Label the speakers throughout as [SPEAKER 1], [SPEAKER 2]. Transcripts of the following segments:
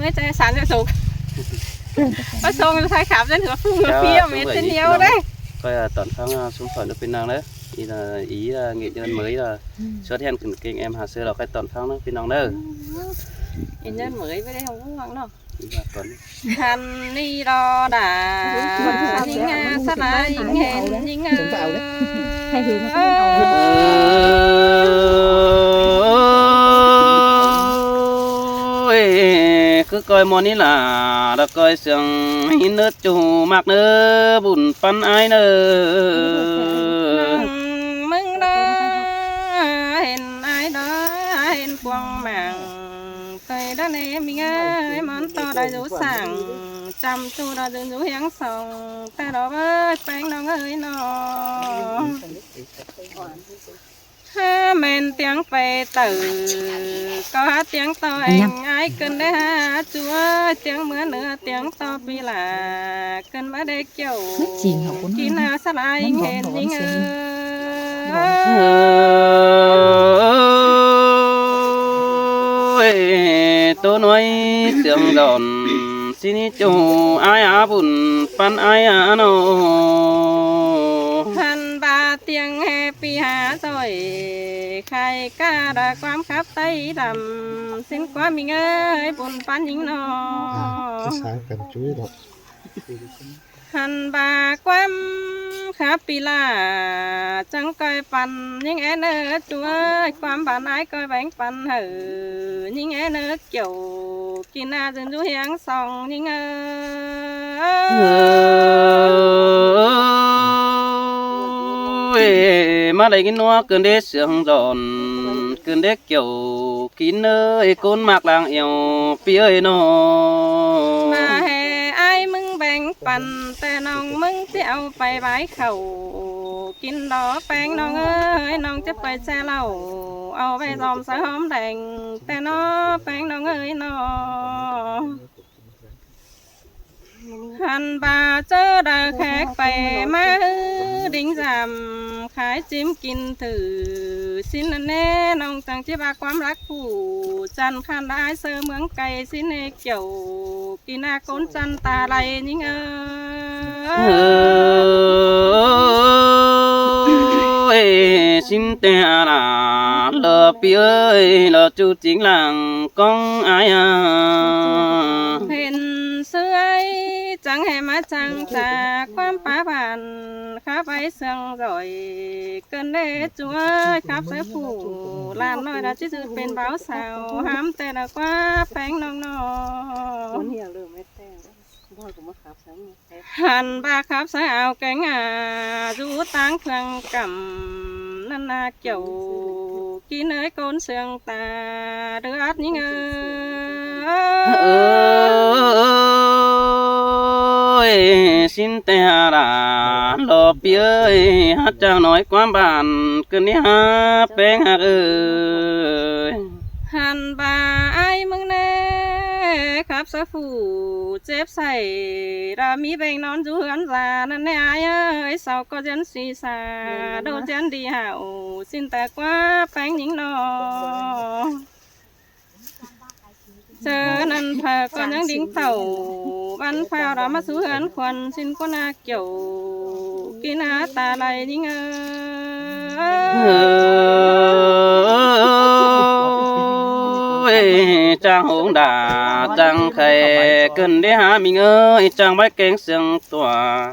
[SPEAKER 1] mới chạy sản cho sụp bắt xong rồi thay khám lên phun phía mấy tên nhiều đấy
[SPEAKER 2] coi toàn phong xuống phận được bên nào đấy thì là ý nghệ nhân mới là xuất hiện kinh em Hà Sơ là cái toàn phong đó bên nào đó
[SPEAKER 1] nghệ nhân mới với đây không có hoang đâu
[SPEAKER 2] còn
[SPEAKER 1] hành đi đo đà nhưng sát lại hẹn nhưng hay thì
[SPEAKER 2] cứ coi mónนี้là đã coi sương hin nước chủ mặc nữa bùn pan ai nữa
[SPEAKER 1] mừng đó hẹn ai đó hẹn quăng màng cây đó nè mình ơi món to đại dấu sảng chăm chu đó dấu hiếng sòng ta đó với bánh nó ơi nó men tiếng về tử có tiếng to anh ai cần đấy ha chúa tiếng mưa nữa tiếng to vì là cần mới để kiểu khi nào sát lại hẹn nhưng
[SPEAKER 2] tôi nói tiếng giòn xin chú ai á bùn pan ai á nó
[SPEAKER 1] hành ba tiếng happy hà rồi khai ca đã quam khắp tây đầm xin quá mình ơi bùn pan những nó
[SPEAKER 3] sáng cần chú ý đó
[SPEAKER 1] hành ba quam khắp pi là chẳng coi pan những em nữa chúa quam bàn ai coi bánh pan hử những em nữa kiểu kia na dân du hiang song những
[SPEAKER 2] mà đây cái nó cơn đế sương giòn cơn đế kiểu kín ơi côn mạc làng yêu phía nó
[SPEAKER 1] mà hè ai mừng bánh panแต่น้องมึงจะเอาไปไว้เขากินดอกแป้งน้องเอ้ยน้องจะไปแช่เหล้าเอาไปซ้อมใส่หอมแดงแต่น้อแป้งน้องเอ้ยน้อหันบาเจอดาแขกไปมาดิ้งจำขายจิ้มกินถือสินแน่น้องจังที่บาความรักผู้จันขันได้เสือเมืองไก่สินเอเกี่ยวกินาโกนจันตาไหลยิ่ง
[SPEAKER 2] xin tè là lờ pi ơi lờ chú chính làng con ai à
[SPEAKER 1] เห็นเสื้อจังให้มาจังจากความป้าบานข้าไปเสื่องร่อยเกินได้จัวครับเสือผู้ลานน้อยเราจะเป็นเบาสาวห้ามแต่ละกว่าแป้งน้องน้องหันบาครับสาวแกงดูตั้งเครื่องกำนั่นนาเกี่ยวกินเอ้ยโกนเสื่องตาเดือดยิ่ง
[SPEAKER 2] xin tè là lò pi ơi hát chàng nói quán bàn cứ ní hát bén hát ơi
[SPEAKER 1] หันบาไอ้มึงแน่ครับสะฟูเจ็บใส่เรามีแบ่งนอนจูเหือนลานั่นแน่ไอ้เอ้ยเสาก็จันสีสาโดนจันดีห่าวสินแต่กว่าแป้งหญิงนอเจอนั่นเผอก็ยังดิ้งเต่าบันฟ้าเรามาสู้เหือนควันสินก็น่าเกี่ยวกินหาตาไหลยิ่ง
[SPEAKER 2] trang hỗn đà trang khay cần để há mình ơi trang bách kén sương tỏa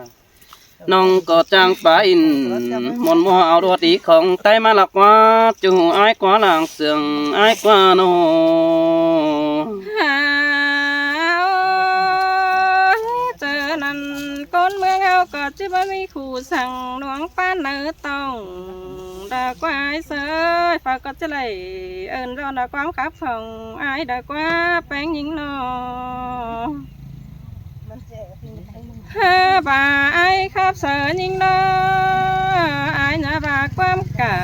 [SPEAKER 2] nông có trang phá in mòn mò áo đua tí không tay mà lạc quá chủ ai quá làng sương ai quá nô
[SPEAKER 1] เจอนั่นก้นเมืองเฮาก็จะบ่มีคู่สั่งหลวงป้าเนื้อต้องดากว่าไอ้เสยฝากก็จะไหลเอิญรอนดาความขับของไอ้ดากว่าแป้งยิงนอฮ่าบ่าไอ้ขับเสยยิงนอไอ้หน้าบ่าความกะ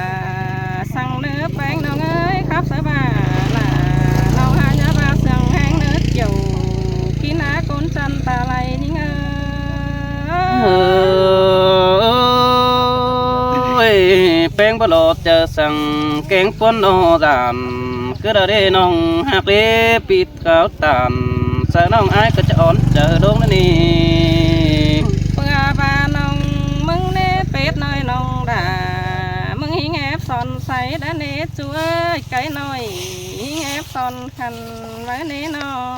[SPEAKER 1] สั่งเนื้อแป้งน้องเอ้ยขับเสยบ่าล่ะน้องหาหน้าบ่าสั่งแห้งเนื้อเกี่ยวกินหาก้นจันตาไหลยิง
[SPEAKER 2] bén bờ lọt chờ sang kén phun ô đàn cứ đã để nong hạt lê bịt khảo tàn sợ nong ai có cho ổn chờ đốn nữa nè
[SPEAKER 1] bữa ba nông mừng nè pet nơi nông đã mừng hiến ép son say đã nè chúa cái nồi hiến ép son khăn với nè nó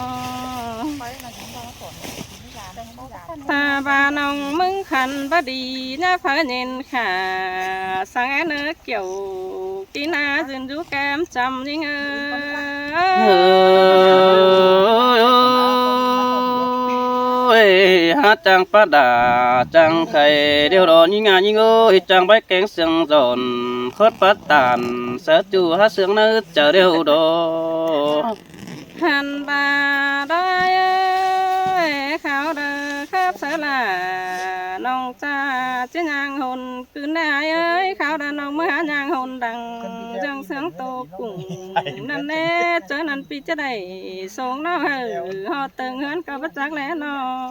[SPEAKER 1] ta ba nông mừng khăn ba đi nhá phá nhìn khả sang ấy nữa kiểu tí na dừng rú kem chầm nhưng
[SPEAKER 2] hát trang phát đà trang khay điều đó như ngà như ơi trang bách cánh sương giòn khót phát tàn sẽ chu hát sương nó chờ điều đó
[SPEAKER 1] hàn bà đôi ơi khảo đờ khắp sẽ là nông cha chứ nhang hồn cứ nãy ơi khảo đờ nông mới nhang hồn đằng trong sương tô cùng nên nè trở nên pi chết đầy xuống nó họ từng hơn cả bất giác lẽ nó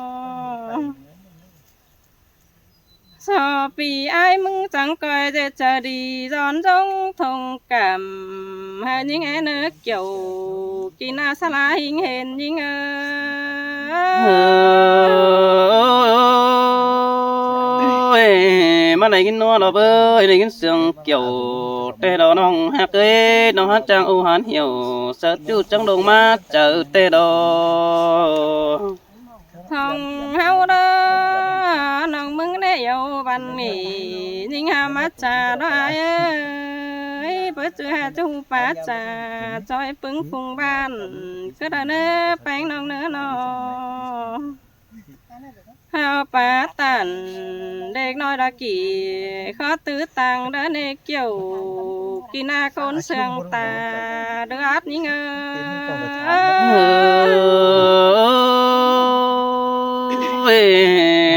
[SPEAKER 1] so vì ai mừng chẳng coi để chờ đi giòn giống thông cảm hay những em nước kiểu kỳ na sa la hình hèn những
[SPEAKER 2] mà này cái nó là bơi này cái sương kiểu tê đó nong hát ấy nó hát trang u hán hiểu sợ chú trong đồng mát chờ tê đó
[SPEAKER 1] thong hao đó nong mừng để yêu văn nghỉ nhưng hà mắt trà đó ai ơi bữa trưa hà chú phá trà cho em pứng phùng ban cứ đợi nữa bánh nong nữa nó hao phá tàn để nói đã kỳ khó tứ tăng đã nê kiểu kỳ na khôn sương ta đưa át những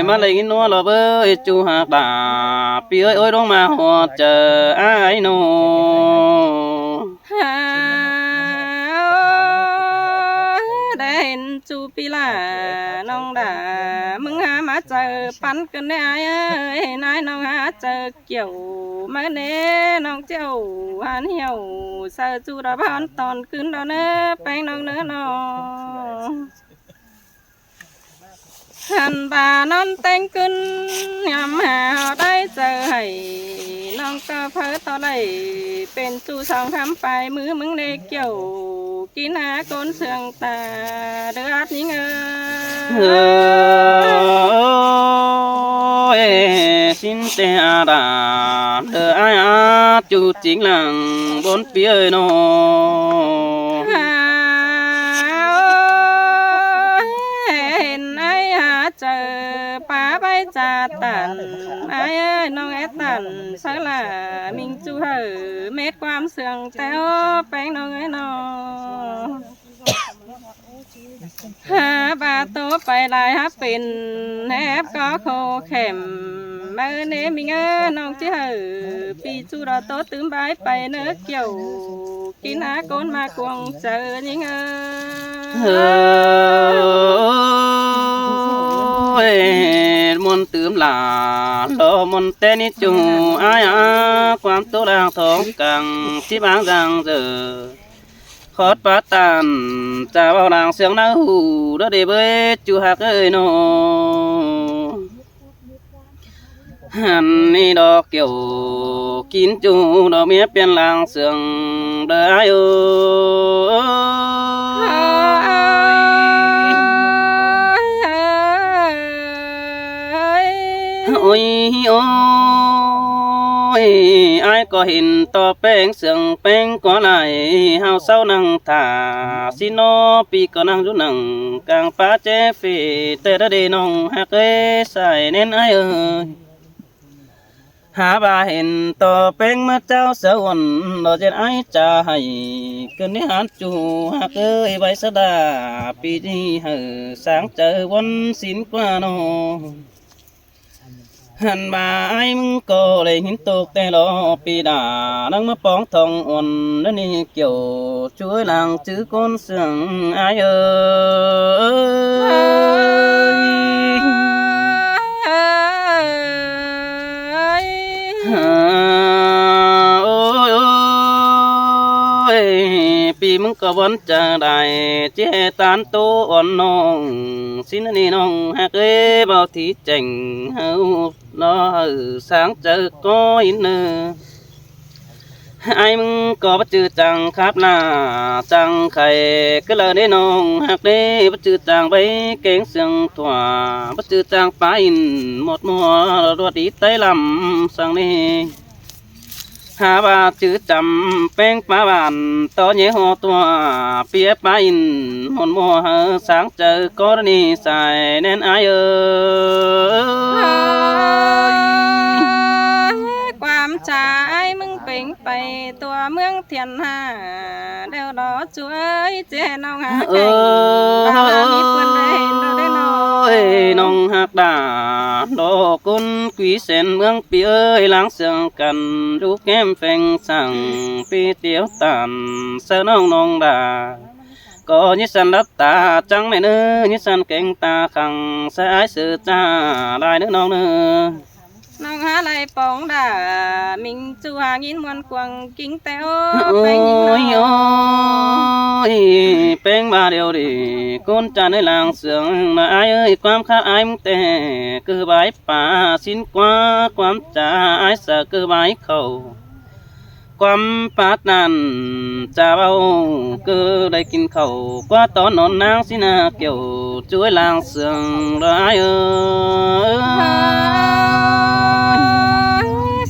[SPEAKER 2] mà lấy cái nó là bơi chú hạt đà pi ơi ơi đó mà họ chờ ai nô
[SPEAKER 1] đèn chú pi là nông đã mừng hà má chờ bắn cơn ai ơi nai nông hà chờ kiểu mà nè nông chiều hàn hiểu sợ chú đã bán toàn cơn đó nè bánh nông nữa nó hàn bà non tên cưng nhằm hà họ đây giờ hay non cơ phớ to đâyเป็นchú song khám phải mưa mừng nè kiểu kín hà con sương ta đưa át những
[SPEAKER 2] xin tê đà đỡ ai á chú chính là bốn phía nó
[SPEAKER 1] chờ phá bay trà tàn ai ơi nông ép tàn sợ là mình chú hở mét quam sương téo bánh nông ấy nó ha bà tố phải lại hát pin ép có khô khèm mà nè mình ơi nông chứ hở vì chú đó tốt tướng bái bay nước kiểu kín á con mà cuồng chờ những
[SPEAKER 2] muốn tướm là lo muốn tên ít chung ai á quan tố đang thống càng chỉ bán rằng giờ khót bát tàn cha bao nàng sương nắng hù đó để bơi chú hạc ơi nó hắn đi đó kiểu kín chú đó biết bên làng sương đời ai ôi ôi ai có hình to bén sương bén có lại hao sau năng thả xin nó pi có năng rút năng càng phá chế phê tê đã đi nông hạc ê xài nên ai ơi há bà hình to bén mất cháu sợ ổn đó trên ai trả hay cơn đi hát chú hạc ơi bay sa đà pi đi hờ sáng chờ quân xin qua nó hàn bà ai mừng cô lấy hình tục tê lo pi đà đang mất bóng thòng ổn đó đi kiểu chuối làng chứ con sương ai ơi ปีมึงก็วันจะได้เจตานโตอ่อนน้องสินนี่น้องฮักเอ้เบาที่เจ๋งเฮาน้อsáng chờ có in nơ aiมึงก็บ่จือจังครับหน้าจังไข่ก็เลยได้น้องหักได้บ่จือจังไปเก่งเสียงตัวบ่จือจังไปอินหมดมัวรวดดีไตลำสังนี่หาว่าจือจำแป้งปลาบานต่อเยหัวตัวเปียไปอินหมดมัวสางเจอกรณีใส่แน่นอายเอ้ย
[SPEAKER 1] ความชายมึงเป็นไปตัวเมืองเทียนหาเดี๋ยวรอช่วยเจ้น้องหาเก่งมีเพื่อนได้เราได้น้อย
[SPEAKER 2] น้องหักดาดอกกุนกุยเส้นเมืองปีเอ้ยล้างเสียงกันรูปแก้มแฝงสั่งปีเตียวตันเสน้องดาก็ยิสันรับตาจังไม่เนื้อยิสันเก่งตาขังสายสื่อจ้าได้เนื้อน้องเนื้อ
[SPEAKER 1] น้องหาไรปองด่ามิงจูหางินมวนกวงกิ้งแต้ว
[SPEAKER 2] โอ้
[SPEAKER 1] ไปยิงน้
[SPEAKER 2] ยเป็นบาเดียวดิคนจานในลางเสียงมาไอ้เอ้ยความข้าไอ้มึงแต่คือใบป่าสิ้นกว่าความจ่าไอ้เสือคือใบเขาความปาดนั้นจะเบาก็ได้กินข้าวกว่าตอนนอนนางสินาเกี่ยวช่วยลางเสียงร้ายเอ้
[SPEAKER 1] ย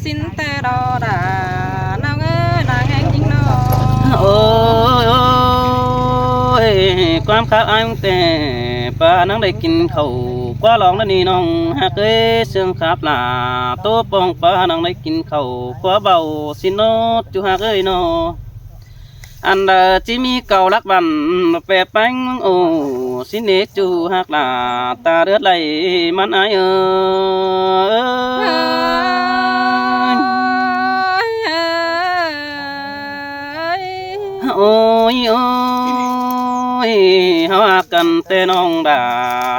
[SPEAKER 1] สินแต่รอด่าน้องเอ้ยนางแห่งยิงน้อง
[SPEAKER 2] โอ้ยความข้าไอ้มึงแต่ป้านังได้กินข้าวกว่าลองนั่นนี่น้องหักเอ้ยเสียงขับหลาโตปองป้านังได้กินข้าวกว่าเบาสิโนจูหักเอ้ยโนอันที่มีเก่ารักบันแปรแป้งโอ้สิเนจูหักหลาตาเลือดไหลมันไอเอ้ยโอ้ยโอ้ยเฮากันแต่น้องดา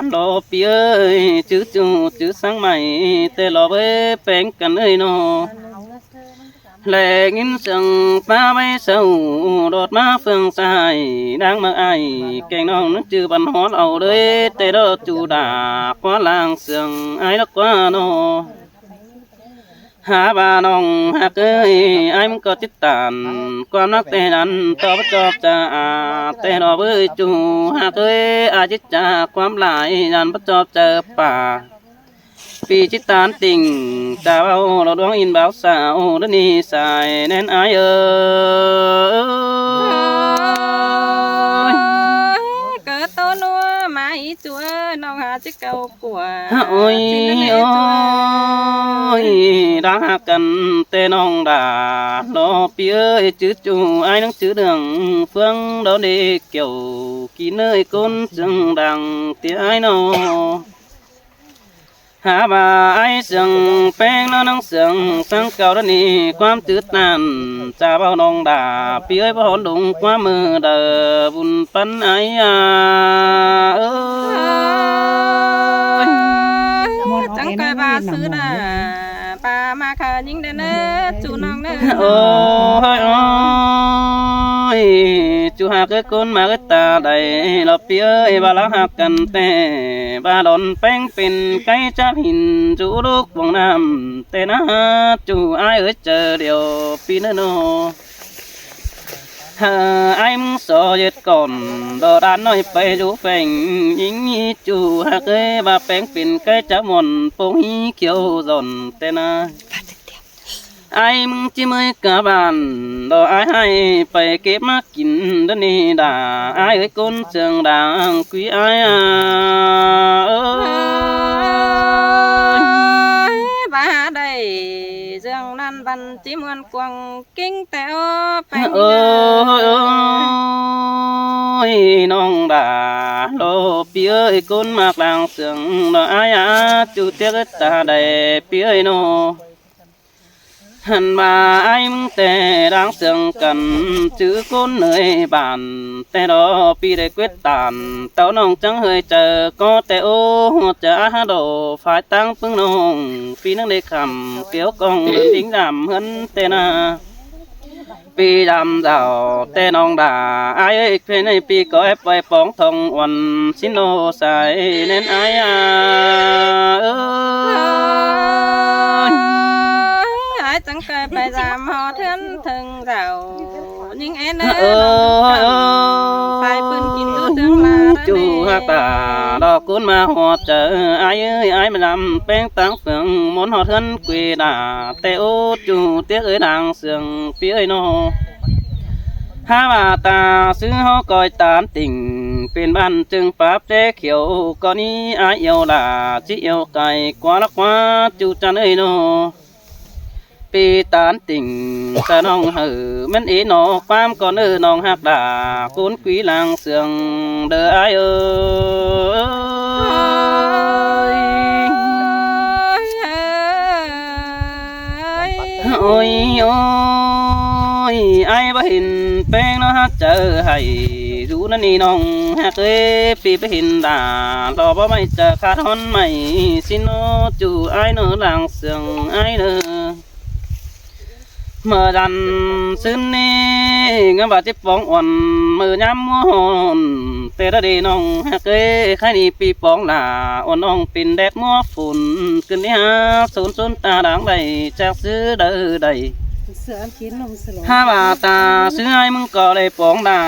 [SPEAKER 2] โลปีเอ้ยจื้อสังใหม่แต่รอเว้แป้งกันเอ้ยโนแหลงินเสียงป้าไม่เศร้าโดดมาเฟืองสายดังมาไอแกงน้องนึกจื้อบันฮอดเอาเลยแต่ดอจูดากว่าลางเสียงไอ้ลักว่าโนหาบาน้องหักเอ้ยไอ้มึงก็ติดตามความนักแต่นั้นต่อประจอบจะแต่ดอกเอ้ยจูหักเอ้ยอาจิตจากความหลายยันประจอบเจอป่าปีจิตตานติ่งจะเอาเราดวงอินบ่าวสาวดนี่สายแน่นไอเอ้ย
[SPEAKER 1] เกิดโตนัวมาอีจัวน้องหาจิเก่ากว่า
[SPEAKER 2] โอ้ยโอ้ยรักกันแต่น้องดาโลปีเอ้ยจื้อจูไอ้นังจื้อเดืองเฟืองเราได้เกี่ยวกินเอ้ยคนจึงดังเตี้ยไอ้น้อหาบาไอเสียงแป้งแล้วนังเสียงสังเก่าดนี่ความจืดนั่นจะเบาน้องดาปีเอ้ยพอดุงความมือเด้อบุญปันไอ้เอ้ย
[SPEAKER 1] จังไกบาซื้อน่ะปามาค่ะยิงเด้อเน้อจูน้องเน้อ
[SPEAKER 2] โอ้ยโอ้ยจูหากคนมาก็ตาได้เราเปียบาลักหักกันแต่บาดอนแป้งเป็นไก่จับหินจูลูกวงน้ำแต่นะจูไอเอ้ยเจอเดียวปีนโนไอ้มึงสอเย็ดก่อนดอดานน้อยไปดูแฝงยิงจูหักเอ้ยบาแป้งเป็นไก่จับหมอนปงฮีเขียวจนแต่นะไอ้มึงจิมือกะบานดอไอ้ให้ไปเก็บมากินดนี่ด่าไอ้เอ้ยคนเชิงด่างกุยไอ้
[SPEAKER 1] บ้าได้เรื่องนั้นบันจิมวนกวงกิ้งแต่ไป
[SPEAKER 2] โอ้ยน้องด่าโลปีเอ้ยคนมากลางเสียงดอไอ้จูเตี้ยตาได้ปีเอ้ยโนหันมาไอ้มึงแต่ดังเสียงกันจื้อคนเหนื่อยบานแต่ดอปีได้เกวดตานเต้าน้องจังเฮยเจอก็แต่โอ้จะโดฝ่ายตั้งปึ้งน้องปีนั่งได้คำเกี่ยวกองเดินดิ้งดำเฮินแต่นา ป ปีดำดาวแต่น้องด่าไอ้เอ้ยเพลในปีก็แอบไปป้องทองวันสินโนใส่เน้นไอ้เอ้ย
[SPEAKER 1] ai chẳng cây bài giảm họ thiên thường giàu nhưng em ơi phải bưng kín tư tương là
[SPEAKER 2] chú hát tà đò cuốn mà họ chờ ai ơi ai mà làm bén tăng phượng muốn họ thân quỳ đà tê ô chú tiếc ơi đang sương phía ơi nó ha bà ta xứ họ coi tán tìnhเป็นบ้านจึงปราบเจ๊เขียวก็นี้อายเอียวล่ะจิเอียวไก่กว่าละกว่าจูจันเอ้ยโนปีตานติ่งตะน้องหือมันอีนอความก่อนเอ้อน้องหักด่ากุนquýลางเสืองเด้ออายเอ้ยโอ้ยโอ้ยไอ้บ่เห็นแป้งเนาะฮักเจอให้รู้นั่นนี่น้องฮักเอ้ปีบ่เห็นด่ารอบ่ไม่เจอขาดฮอนไม่สิโนจูไอ้เนาะลางเสืองไอ้เนาะมื่อดันซึนนี่เงินบาทที่ปองอ่อนมือย้ำมัวหอนเตระดีน้องฮักเอ้ใครนี่ปีปองหล่าอ่อนน้องปิ่นแดดมัวฝุ่นขึ้นนี่ฮะศูนย์ตาด่างใดจากซื้อเด้อใดห้าบาตาซื้อให้มึงก็ได้ปองด่า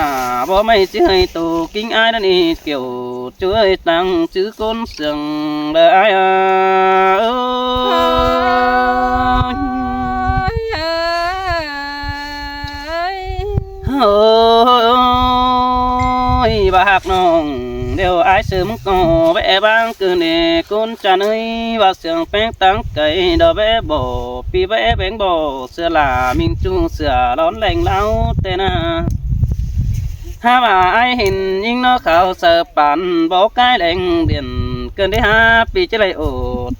[SPEAKER 2] บ่ไม่ซื้อให้ตูกิ้งไอ้นั่นนี่เกี่ยวช่วยตังซื้อก้นเสียงเด้อไอ้โอ้ยบาหักน้องเดี๋ยวไอ้เสือมึงก็แวะบางคืนนี้คุณจะนึยว่าเสียงแป้งตั้งไก่ดอกแวะบ่ปีแวะแบงบ่เสือหลามิงจูเสือร้อนแรงเล่าแต่น่ะถ้าว่าไอ้เห็นยิ่งน้อเขาเสือปั่นบอกใกล้แรงเดียนเกินได้5 ปีจะไรโอ้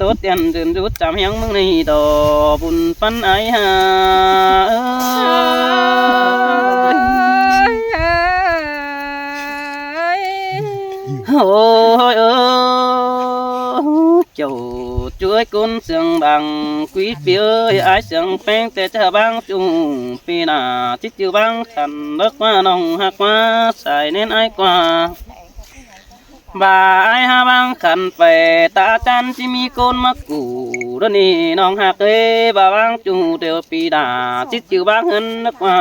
[SPEAKER 2] ตัวเตียนเดินรู้จำยังมึงในดอบุญปันไอ้ฮะโอ้ยจูช่วยคุณเสียงดังquý phi ơi ai xiềng phènแต่จะบางจูปีน่ะจิตอยู่บางขันเลิกว่าน้องหักว่าใส่เน้นไอ้กว่าบ่าไอ้หาบางขันไปตาจันที่มีคนมากูดนี่น้องหักเอ้บ่าบางจูเดียวปีน่ะจิตอยู่บางเงินเลิกว่า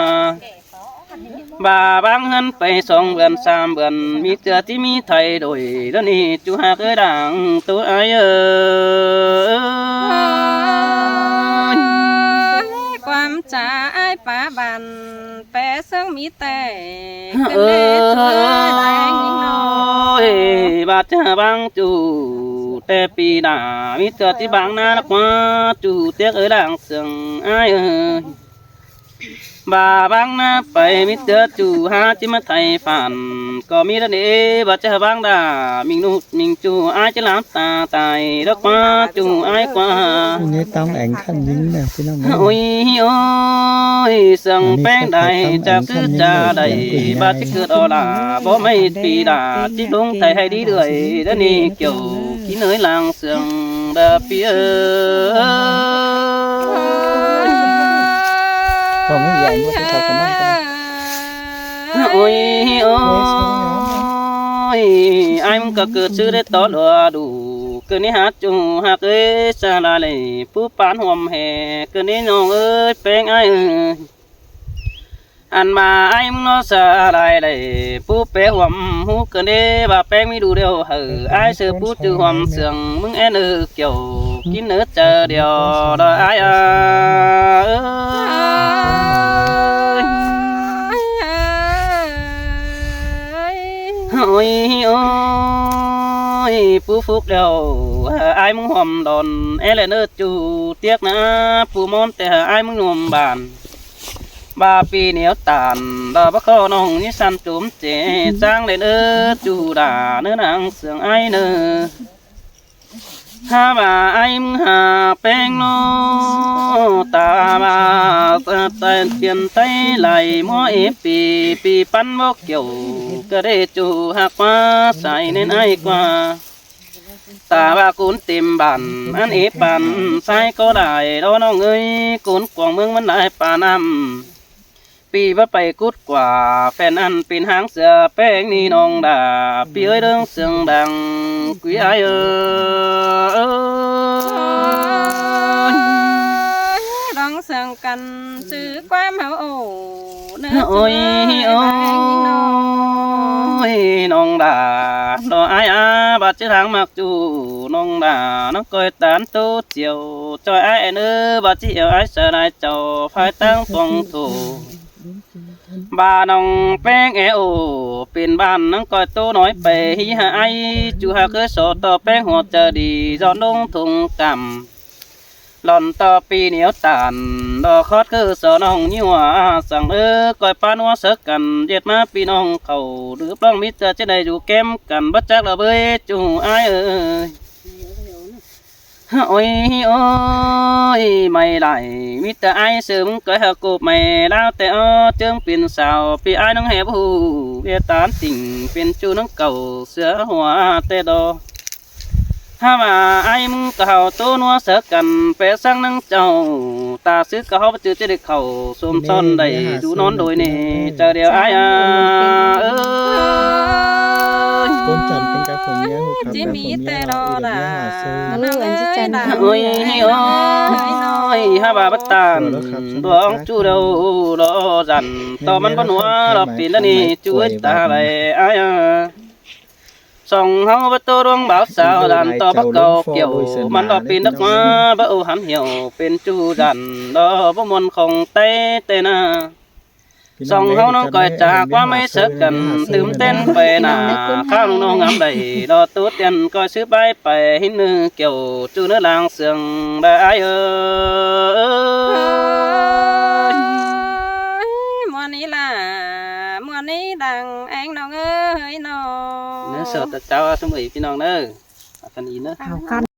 [SPEAKER 2] บ่าบางเงินไป2 เดือน3 เดือนมีเจอที่มีไทยโดยเดี๋ยวนี้จูหาเคยดังตัวไอ้
[SPEAKER 1] ความจ๋าไอ้ป้าบันแปะเสื่องมีแต่เป็นเด็กตัวแดงยิ่งน้อย
[SPEAKER 2] บาดเจอบางจูแต่ปีหน้ามีเจอที่บางนาละกว่าจูเตี้ยดังเสียงไอ้บ่าบางนาไปมิเจอจูหาจิมาไทยผ่านก็มีระเดบาดเจอบางดามิงนุดมิงจูไอ้จะล้างตาตายรักว่าจูไอ้กว่า
[SPEAKER 3] นี่ต้องแองขันยิงนะพี่น้อง
[SPEAKER 2] โอ้ยโอ้ยเสียงแป้งใดจะคือจะได้บาดจะเกิดอลาบ่ไม่ปีดาจิลงไทยให้ดีด้วยเดี๋ยวนี้เกี่ยวกินเนยลางเสียงดาเปีย
[SPEAKER 3] ไม่ใหญ่ไม่ใช่ขนาดนั้น
[SPEAKER 2] โอ้ยโอ้ยไอ้มึงก็เกิดชื่อได้ต่อหลัวดูเกิดนี้หาจูหักเอ้ยซาลาเลยผู้ปานหอมแห่เกิดนี้น้องเอ้ยแป้งไอ้อันมาไอ้มึงน้อซาลายเลยผู้แป้งหอมหูเกิดนี้บ่าแป้งไม่ดูเดียวเฮ้ไอ้เสือผู้จือหอมเสียงมึงแอนเกี่ยวกินเนื้อเจอเดียวดอยไอ้โอ้ยโอ้ยปูฟุกเดียวไอ้มึงหอมดอนเอเลเนอร์จูเตียกนะปูมอนแต่ไอ้มึงหนุ่มบานบาปีเหนียวตานดาบะข้อน้องนี่สันจุ่มเจจ้างเลยเนอจูด่าเนื้อนางเสียงไอ้เนอหาบ่าไอ้มึงหาแป้งโนตาบ่าแต่เปลี่ยนไตไหลมัวปีปันบกเกี่ยวก็ได้จูหักมาใส่เน้นไอ้กว่าตาบ่ากุนเต็มบันอันปันใส่ก็ได้ดอน้องเอ้ยกุนกวางเมืองมันได้ป่านำ ปีว่าไปกุดกว่าแฟนอันเป็นหางเสือแป้งนี่น้องดาปีเอ้ยเรื่องเสียงดังกุยอาย
[SPEAKER 1] ร้องเสียงกันซื้อความเฮาโอ้เนื้อ
[SPEAKER 2] โอ้ยโอ้ยน้องดาดออายบาดชื่อทางมักจูน้องดาน้องก้อยตานตู้เจียวจอยอายเนื้อบาดที่เอวอายเสนายเจ้าภายตั้งฟองถูบ้านน้องแป้งโอเป็นบ้านน้องก้อยตู้น้อยไปฮิหาไอจูหาคือโสต่อแป้งหัวเจอดีจอนลงทุ่งกำหล่อนต่อปีเหนียวตานดอกคอดคือสอน้องยั่วสั่งก้อยปานวัวเสกกันเย็ดมาปีน้องเขาหรือปล้องมิตรจะได้อยู่แก้มกันบัดจักระเบยจูอายโอ้ยโอ้ยไม่ไหลมิตรไอซึมก้อยหากูไม่แล้วแต่จึงเป็นสาวปีไอน้องแหบหูเวียตานติ่งเป็นจูน้องเก่าเสือหัวแต่ดอถ้าว่าไอ้มึงก็เขาตัวนัวเสกกันเปสังนังเจ้าตาซื้อก็เขาไปเจอจะได้เขาสวมซ่อนได้ดูนอนโดยนี่เจอเดียวไอ้
[SPEAKER 3] ก้นจันเป็นกระผมเนี้ยหูครับ
[SPEAKER 1] จิมีแต่รอ
[SPEAKER 3] ดา
[SPEAKER 1] ดา
[SPEAKER 3] เ
[SPEAKER 1] เอ้ยดา
[SPEAKER 2] โอ้ยโอ้ยฮาบาบัตตานดวงจูเดารอจันต่อมันบนหัวเราปีนนี่ช่วยตาไหลไอ้ส่องเฮาประตูดวงบ่าวสาวดันต่อบักเก่าเกี่ยวมันดอกปีนนักมาบ่เอาหันเหี่ยวเป็นจูดันดอกบ่มนของเต้นาส่องเฮาน้องก้อยจากว่าไม่เสกกันตื่นเต้นไปหน้าข้าวน้องงามใดดอกตูดเตียนก้อยซื้อใบไปหินนึเกี่ยวจูเนื้อลางเสียงได้
[SPEAKER 1] มัวนี้ล่ะมัวนี้ดังแองน้องเอ้ยน้อง
[SPEAKER 2] เนื้อเสือตะเจ้าสมุยพี่น้องเด้อกันอีเนอะ
[SPEAKER 4] เอากัน